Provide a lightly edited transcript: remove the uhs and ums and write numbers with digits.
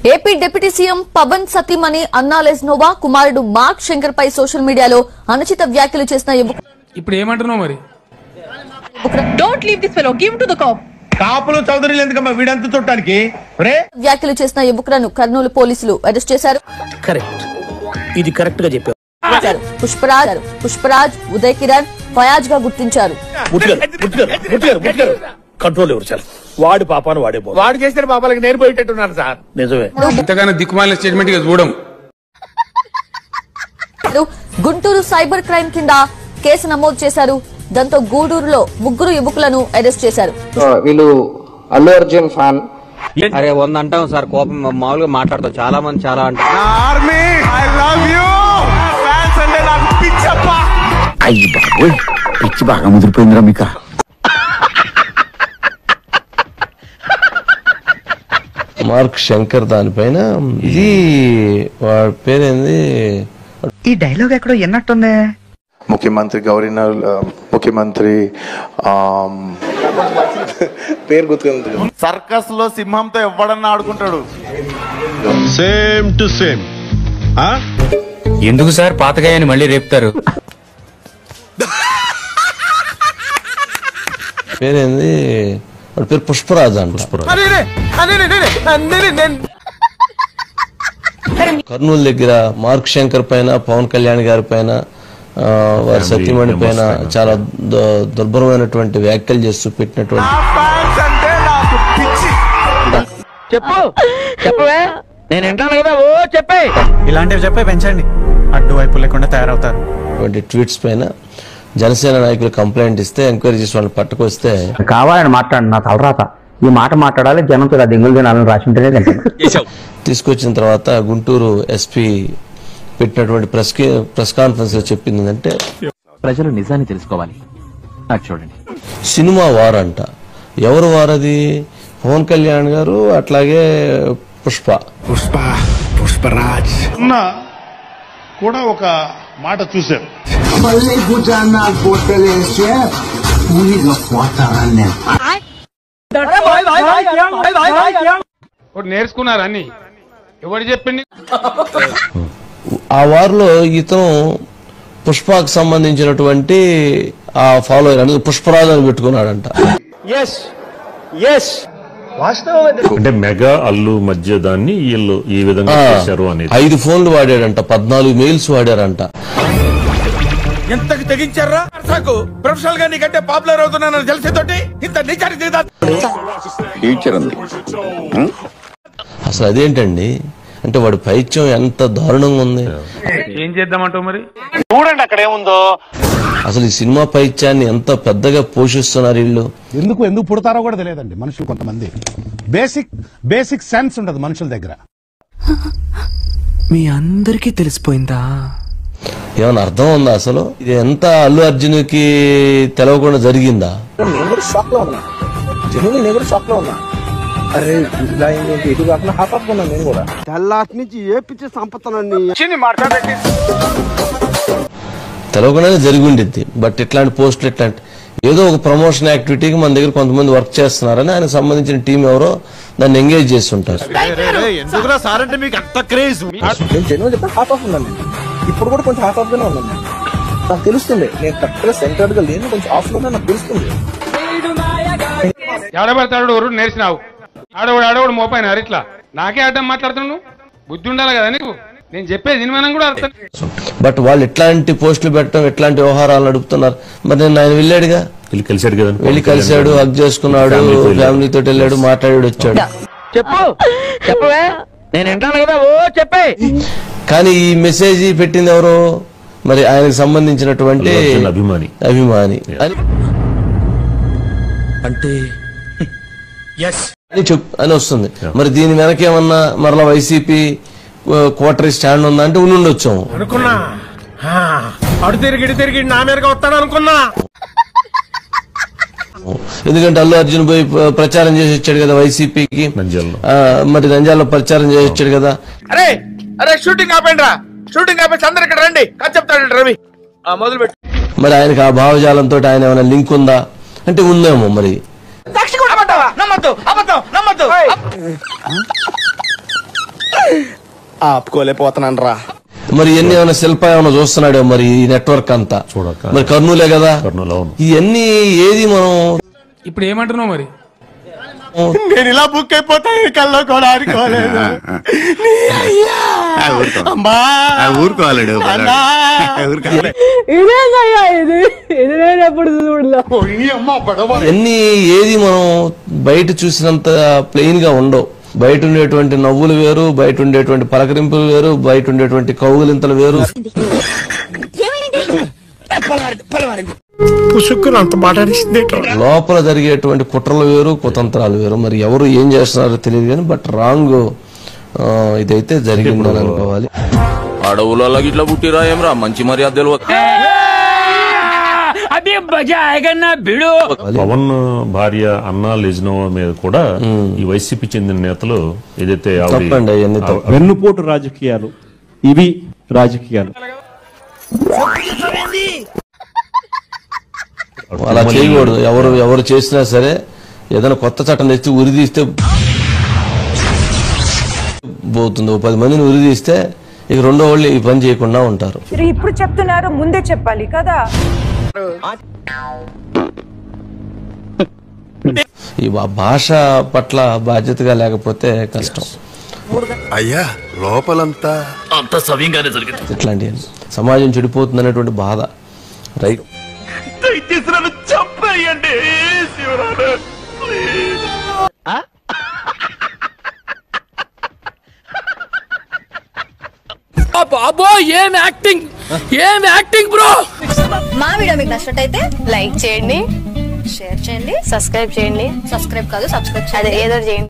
AP deputy CM Pawan సతీమణి అన్నా లెజ్నోవా కుమారుడు మార్క్ శంకర్ పై సోషల్ మీడియాలో అనుచిత వ్యాఖ్యలు చేసిన ఇప్పుడు ఏమంటున్నావు మరి? Don't leave this fellow, give to the cop. కాపులు చౌదరిలు ఎందుకమ్మా వీడంతా చుట్టానికి? వ్యాఖ్యలు చేసిన యువకులను కర్నూలు పోలీసులు అరెస్ట్ చేశారు. కరెక్ట్, ఇది కరెక్ట్ గా చెప్పారు. పుష్పరాజ్, ఉదయ్ కిరణ్, ఫయాజ్ గా గుర్తించారు. కంట్రోల్ ఎవరు సార్? వాడి పాపాను వాడే పో. వాడు చేసిన పాపాలకి నేను పోయేటట్టున్నాను సార్. నిజమే. ఇంతగానో దిక్కుమాలిన స్టేట్మెంట్ చూడం. గుంటూరు సైబర్ క్రైమ్ కింద కేసు నమోదు చేశారు. దాంతో గూడూరులో 3 యువకులను అరెస్ట్ చేశారు. వీళ్ళు అల్లు అర్జున్ ఫ్యాన్. అరే 100 అంటాం సార్, కోపం మామూలుగా మాట్లాడతాం. చాలా మంది చాలా అంటారు. అయ్యి బాబోయ్, పిచ్చి బాగా ముదిరిపోయిందిరా మీకు. మార్క్ శంకర్ దానిపైన ఇది వాడి పేరేంది? ఈ డైలాగ్ ఎక్కడో ఎన్నట్టుంది. ముఖ్యమంత్రి గవర్నర్, ముఖ్యమంత్రి పేరు గుర్తుకుంది. సర్కస్ లో సింహంతో ఎవడన్నా ఆడుకుంటాడు. Same to same. ఎందుకు సార్ పాతగాయని మళ్ళీ రేపుతారు? పేరేంది? వాడి పేరు పుష్పరాజ్ అంట. కర్నూలు దగ్గర మార్క్ శంకర్ పైన, పవన్ కళ్యాణ్ గారి పైన, వారి సతీమణి పైన చాలా దుర్భరమైనటువంటి వ్యాఖ్యలు చేస్తూ పెట్టినటువంటి నేను వింటాను కదా, ఓ చెప్పే. ఇలాంటివి చెప్పే పెంచండి, అడ్డువైపు లేకుండా తయారవుతారు. ట్వీట్స్ పైన జనసేన నాయకులు కంప్లైంట్ ఇస్తే ఎంక్వైరీ చేసి వాళ్ళని పట్టుకొస్తే కావాలని మాట్లాడు, నా తలరాత ఈ మాట మాట్లాడాలి, జనంతో దిగులు తినాలని రాసి ఉంటేనే తీసుకొచ్చిన తర్వాత గుంటూరు ఎస్పీ పెట్టినటువంటి ప్రెస్ కాన్ఫరెన్స్ లో చెప్పింది ఏంటంటే, ప్రజలు నిజాన్ని తెలుసుకోవాలి. చూడండి, సినిమా వారంట. ఎవరు వారది? పవన్ కళ్యాణ్ గారు, అట్లాగే పుష్పరాజ్ కూడా ఒక మాట చూశారు. నేర్చుకున్నారు అన్ని. ఎవరు చెప్పింది? ఆ వారిలో ఇతను పుష్పకు సంబంధించినటువంటి ఆ ఫాలోయర్ అనేది పుష్పరాజు అని పెట్టుకున్నాడంట. అంటే మెగా అల్లు మధ్య దాన్ని వీళ్ళు ఈ విధంగా చేశారు అనేది. 5 ఫోన్లు వాడాడంట, 14 మెయిల్స్ వాడారంట. ఎంతకు తెగించారా? ప్రొఫెషనల్ గా నీకంటే పాపులర్ అవుతున్నానని తెలిసేతోటి ఇంత నిజానికి అసలు అదేంటండి? అంటే వాడి పైత్యం ఎంత దారుణంగా ఉంది. ఏం చేద్దామంటావు మరి? చూడండి అక్కడ ఏముందో. అసలు ఈ సినిమా పైత్యాన్ని ఎంత పెద్దగా పోషిస్తున్నారు వీళ్ళు. ఎందుకు పుడతారో కూడా తెలియదండి మనుషులు. కొంతమంది బేసిక్ సెన్స్ ఉండదు మనుషుల దగ్గర. మీ అందరికీ తెలిసిపోయిందా? ఏమన్నా అర్థం ఉందా అసలు? ఇది ఎంత అల్లు అర్జున్ కి తెలవకుండా జరిగిందా? నేను కూడా షాక్ లో ఉన్నా. అరే ఇలా ఇటు కాకుండా హాఫ్ ఆఫ్ ఉన్నా నేను కూడా. తెల్లాటి నుంచి ఏపిచ్చే సంపత్తనాన్ని తెలవకుండానే జరిగి ఉండిద్ది. బట్ ఇట్లాంటి పోస్టులు ఇట్లాంటి ఏదో ఒక ప్రమోషన్ యాక్టివిటీకి మన దగ్గర కొంతమంది వర్క్ చేస్తున్నారని ఆయన సంబంధించిన టీం ఎవరో దాన్ని ఎంగేజ్ చేస్తుంటారు. హాఫ్ ఆఫ్ ఉన్నాను. ఇప్పుడు కూడా కొంచెం హాఫ్ ఆఫ్ గానే ఉన్నాను. నాకు తెలుస్తుంది నేను కరెక్ట్ గా సెంటర్డ్ గా లేను, కొంచెం ఆఫ్ లోనే నాకు తెలుస్తుంది. ఎవడబడతాడు నేర్చినావు? ఆడవాడు మోపైన ఇట్లా నాకే అడ్డం మాట్లాడుతున్నావు. బుద్ధి ఉండాలి కదా నీకు. నేను చెప్పేది మనం కూడా అర్థం. బట్ వాళ్ళు ఎట్లాంటి పోస్టులు పెట్టడం, ఎట్లాంటి వ్యవహారాలు నడుపుతున్నారు. మరి నేను ఆయన వెళ్ళాడుగా, వెళ్ళి కలిశాడు, హగ్ చేసుకున్నాడు, ఫ్యామిలీతో వెళ్ళాడు, మాట్లాడాడు, వచ్చాడు. చెప్పవే, నేను వింటాను కదా, ఓ చెప్పే. కానీ ఈ మెసేజ్ పెట్టింది ఎవరు? మరి ఆయనకు సంబంధించినటువంటి అభిమాని అంటే అని వస్తుంది. మరి దీని వెనకేమన్నా మరలా వైసీపీ క్వార్టరీ స్టాండ్ ఉందా అంటే ఉండొచ్చాము అనుకున్నా. అడు తిరిగి నా మీదగా వస్తాను అనుకున్నా. ఎందుకంటే అల్లు అర్జున్ పోయి ప్రచారం చేసి వచ్చాడు కదా వైసీపీకి. మరి నంద్యాలలో ప్రచారం చేసి వచ్చాడు కదా. అరే షూటింగ్ ఆపండి రా, షూటింగ్ ఆపేసి అందరు ఇక్కడ రండి చెప్తాడు రవి. మొదలు పెట్టు. మరి ఆయనకు ఆ భావజాలంతో ఆయన ఏమైనా లింక్ ఉందా అంటే ఉందేమో. మరి నమ్మద్దు. ఆపుకోలేకపోతున్నాను రా. మరి ఇవన్నీ ఏమైనా శిల్ప ఏమైనా చూస్తున్నాడు మరి ఈ నెట్వర్క్ అంతా మరి కర్నూలే కదా ఇవన్నీ ఏది మనం ఇప్పుడు ఏమంటున్నావు మరి నేను ఇలా బుక్ అయిపోతా కల్లో కూడా ఆడుకోలేదు. ఇవన్నీ ఏది మనం బయట చూసినంత ప్లెయిన్ గా ఉండవు. బయట ఉండేటువంటి నవ్వులు వేరు, బయట ఉండేటువంటి పలకరింపులు వేరు, బయట ఉండేటువంటి కౌగులింతలు వేరు. లోపల జరిగేటువంటి కుట్రలు వేరు, కుతంత్రాలు వేరు. మరి ఎవరు ఏం చేస్తున్నారో తెలియదు కానీ బట్ రాంగ్ ఇదైతే జరిగిందని అనుకోవాలి. అడవులలో ఇట్లా పుట్టిరా ఏమరా మంచి మర్యాదలు. పవన్ భార్య అన్నా లెజ్నోవా మీద కూడా ఈ వైసీపీ చెందిన నేతలు ఏదైతే వెన్నుపోటు రాజకీయాలు ఇవి రాజకీయాలు అలా చేయకూడదు. ఎవరు చేసినా సరే ఏదైనా కొత్త చట్టం తెచ్చి ఉరిదీస్తే పోతుంది. 10 మందిని ఉరిదీస్తే ఇక రెండో వాళ్ళు ఈ పని చేయకుండా ఉంటారు. ఇప్పుడు చెప్తున్నారు, ముందే చెప్పాలి కదా. ఈ భాష పట్ల బాధ్యతగా లేకపోతే కష్టం. అయ్యా లోపలంతా అంత సవ్యంగానే జరిగింది. ఇట్లాంటి సమాజం చెడిపోతుంది అనేటువంటి బాధ. రైట్, చెప్పండి బాబో ఏం యాక్టింగ్ బ్రో. మా వీడియో మీకు నచ్చినట్టయితే లైక్ చేయండి, షేర్ చేయండి, సబ్స్క్రైబ్ చేయండి. సబ్స్క్రైబ్ కాదు సబ్స్క్రైబ్ ఏదో చేయండి.